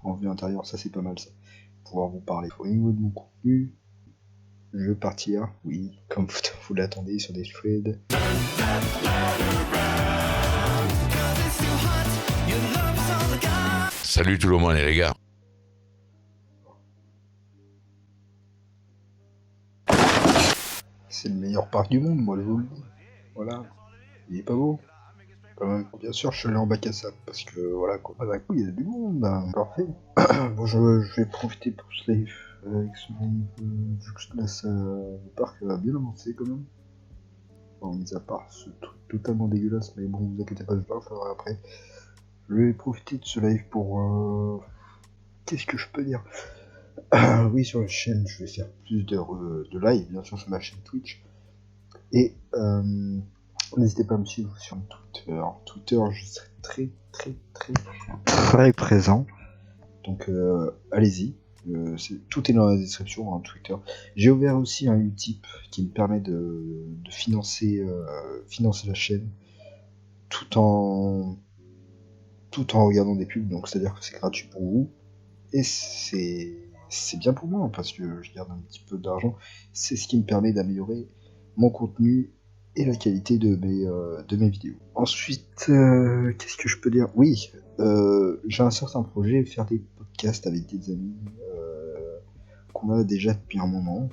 en vue intérieure, ça c'est pas mal ça. Pouvoir vous parler. Au niveau de mon contenu, je vais partir, oui, comme vous l'attendez, sur des threads. Salut tout le monde les gars. C'est le meilleur parc du monde, moi je vous le dis. Voilà. Il est pas beau. Quand même. Bien sûr, je suis allé en bac à sable parce que voilà quoi. Ah, d'un coup, il y a du monde. Ben, parfait. Bon, je vais profiter pour ce live avec ce live, vu que là, le parc va bien avancer quand même. Bon, mis à part ce truc totalement dégueulasse, mais bon, vous inquiétez pas, je vais en faire après. Je vais profiter de ce live pour. Qu'est-ce que je peux dire? Oui, sur la chaîne, je vais faire plus de live, bien sûr, sur ma chaîne Twitch. Et n'hésitez pas à me suivre sur Twitter. Twitter, je serai très présent. Donc allez-y. Tout est dans la description, hein, Twitter. J'ai ouvert aussi un Utip qui me permet de financer la chaîne tout en regardant des pubs. Donc c'est-à-dire que c'est gratuit pour vous. Et c'est bien pour moi parce que je garde un petit peu d'argent. C'est ce qui me permet d'améliorer mon contenu et la qualité de mes vidéos. Ensuite, qu'est-ce que je peux dire? Oui, j'ai un certain projet, faire des podcasts avec des amis qu'on a déjà depuis un moment.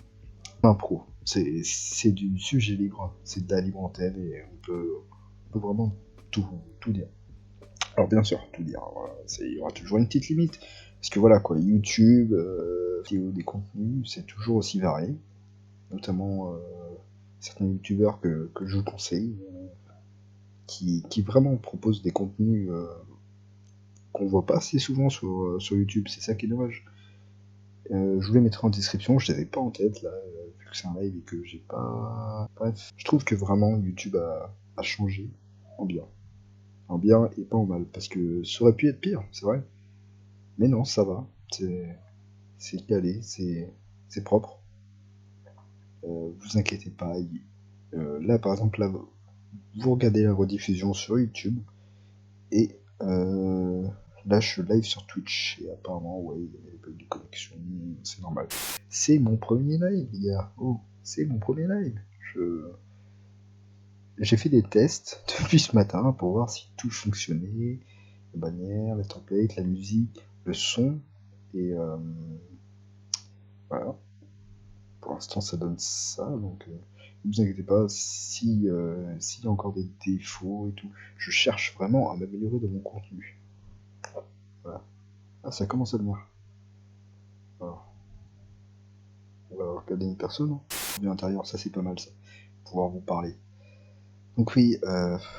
Impro, c'est du sujet libre, c'est de la libre antenne et on peut vraiment tout dire. Alors bien sûr, tout dire, voilà, il y aura toujours une petite limite. Parce que voilà quoi, YouTube, vidéo, des contenus, c'est toujours aussi varié. Notamment certains youtubeurs que je conseille, qui vraiment proposent des contenus qu'on voit pas assez souvent sur YouTube, c'est ça qui est dommage. Je vous les mettrai en description, je les avais pas en tête là, vu que c'est un live et que j'ai pas. Bref, je trouve que vraiment YouTube a changé en bien. En bien et pas en mal, parce que ça aurait pu être pire, c'est vrai. Mais non, ça va, c'est calé, c'est propre. Vous inquiétez pas. Là, par exemple, là, vous regardez la rediffusion sur YouTube et là, je suis live sur Twitch et apparemment, ouais, il y avait des bugs de connexion, c'est normal. C'est mon premier live, les gars. Oh, c'est mon premier live. J'ai fait des tests depuis ce matin pour voir si tout fonctionnait, les bannières, les templates, la musique, le son et voilà. Pour l'instant, ça donne ça, donc ne vous inquiétez pas, s'il y a encore des défauts et tout, je cherche vraiment à m'améliorer dans mon contenu. Voilà. Ah, ça commence à venir. Alors, on va regarder une personne. Hein. De l'intérieur, ça c'est pas mal ça. Pouvoir vous parler. Donc oui,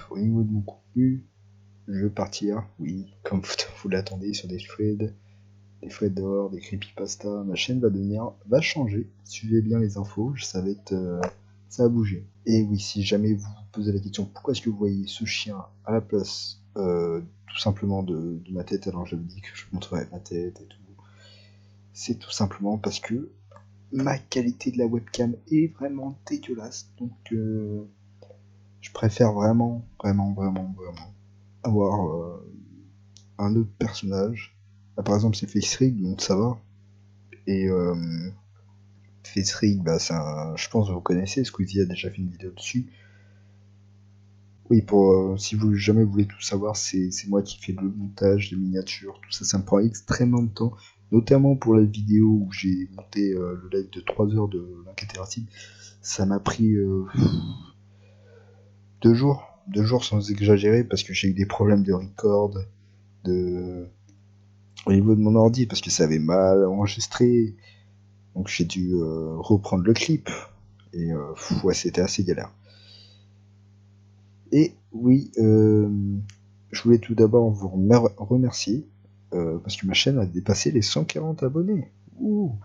au niveau de mon contenu, je vais partir, oui, comme vous l'attendez, sur des threads dehors, des creepypasta. Ma chaîne va changer. Suivez bien les infos, ça va bouger. Et oui, si jamais vous vous posez la question pourquoi est-ce que vous voyez ce chien à la place tout simplement de ma tête, alors j'avais dit que je montrerais ma tête et tout, c'est tout simplement parce que ma qualité de la webcam est vraiment dégueulasse, donc je préfère vraiment avoir un autre personnage. Là, par exemple, c'est FaceRig, donc ça va. Et FaceRig, bah, je pense que vous connaissez, Squeezie a déjà fait une vidéo dessus. Oui, si vous jamais vous voulez tout savoir, c'est moi qui fais le montage, les miniatures, tout ça, ça me prend extrêmement de temps, notamment pour la vidéo où j'ai monté le live de 3 heures de l'enquête racine. Ça m'a pris 2 jours sans exagérer, parce que j'ai eu des problèmes de record, au niveau de mon ordi, parce que ça avait mal enregistré, donc j'ai dû reprendre le clip, et ouais, c'était assez galère. Et oui, je voulais tout d'abord vous remercier parce que ma chaîne a dépassé les 140 abonnés. Ouh.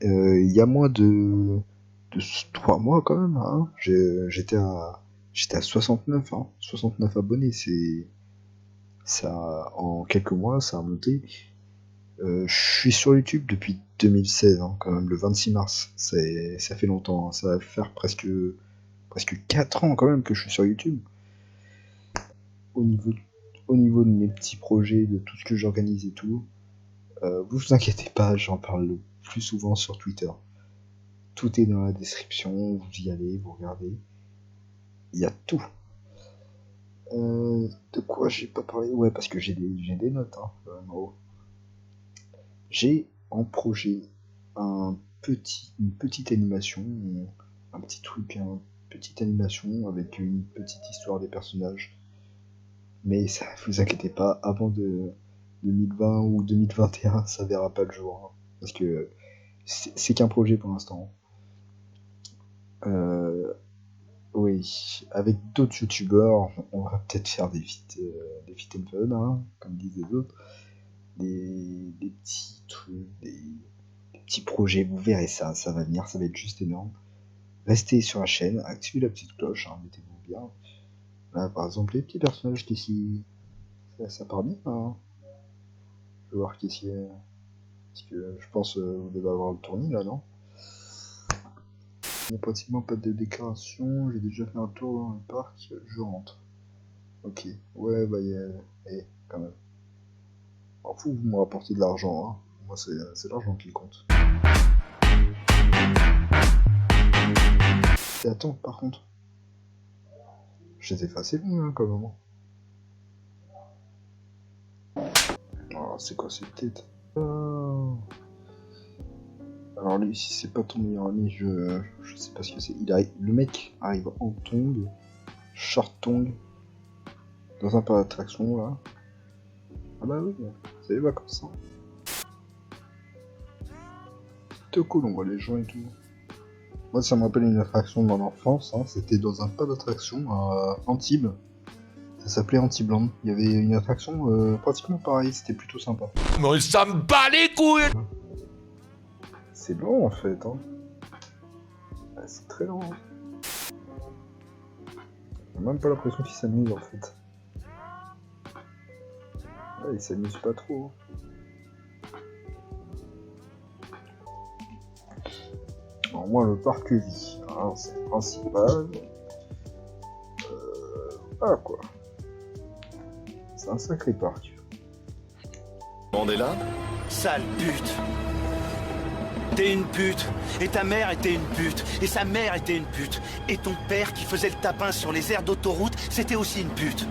Il y a moins de 3 mois quand même. Hein. J'étais à 69, hein, 69 abonnés. Ça, en quelques mois, ça a monté. Je suis sur YouTube depuis 2016, hein, quand même, le 26 mars. Ça fait longtemps. Hein. Ça va faire presque 4 ans quand même que je suis sur YouTube. Au niveau de mes petits projets, de tout ce que j'organise et tout, Vous inquiétez pas, j'en parle le plus souvent sur Twitter. Tout est dans la description, vous y allez, vous regardez. Il y a tout. De quoi j'ai pas parlé? Ouais, parce que j'ai des notes, hein, en haut. J'ai en projet une petite animation, un petit truc, une petite animation avec une petite histoire des personnages. Mais ça, vous inquiétez pas, avant de 2020 ou 2021, ça verra pas le jour, hein, parce que c'est qu'un projet pour l'instant. Euh, oui, avec d'autres youtubeurs, on va peut-être faire des fit and fun, hein, comme disent les autres, des petits trucs, des petits projets, vous verrez ça, ça va venir, ça va être juste énorme. Restez sur la chaîne, activez la petite cloche, hein, mettez-vous bien. Là, par exemple, les petits personnages qu'ici, ça part bien, hein. Je vais voir qu'ici, parce que je pense vous devez avoir le tournis là, non? Il n'y a pratiquement pas de décoration, j'ai déjà fait un tour dans le parc, je rentre. Ok, ouais, bah, quand même. En fou, vous me rapportez de l'argent, hein. Moi, c'est l'argent qui compte. Et attends, par contre, j'étais facile, hein, quand même. Oh, c'est quoi cette tête? Oh. Alors lui, si c'est pas ton meilleur ami, je sais pas ce que c'est. Le mec arrive en tongs, short tongs, dans un parc d'attraction là. Ah bah oui, c'est les vacances. Hein. C'était cool, on voit les gens et tout. Moi, ça me rappelle une attraction de mon enfance. Hein. C'était dans un parc d'attraction à Antibes. Ça s'appelait Antibland. Il y avait une attraction pratiquement pareille. C'était plutôt sympa. Mais ça me bat les couilles! C'est long en fait. Hein. C'est très long. Hein. J'ai même pas l'impression qu'il s'amuse en fait. Ouais, il s'amuse pas trop. Alors moi le parc vit, hein, c'est le principal. Voilà quoi. C'est un sacré parc. Mandela? Sale pute. T'es une pute, et ta mère était une pute, et sa mère était une pute, et ton père qui faisait le tapin sur les aires d'autoroute, c'était aussi une pute.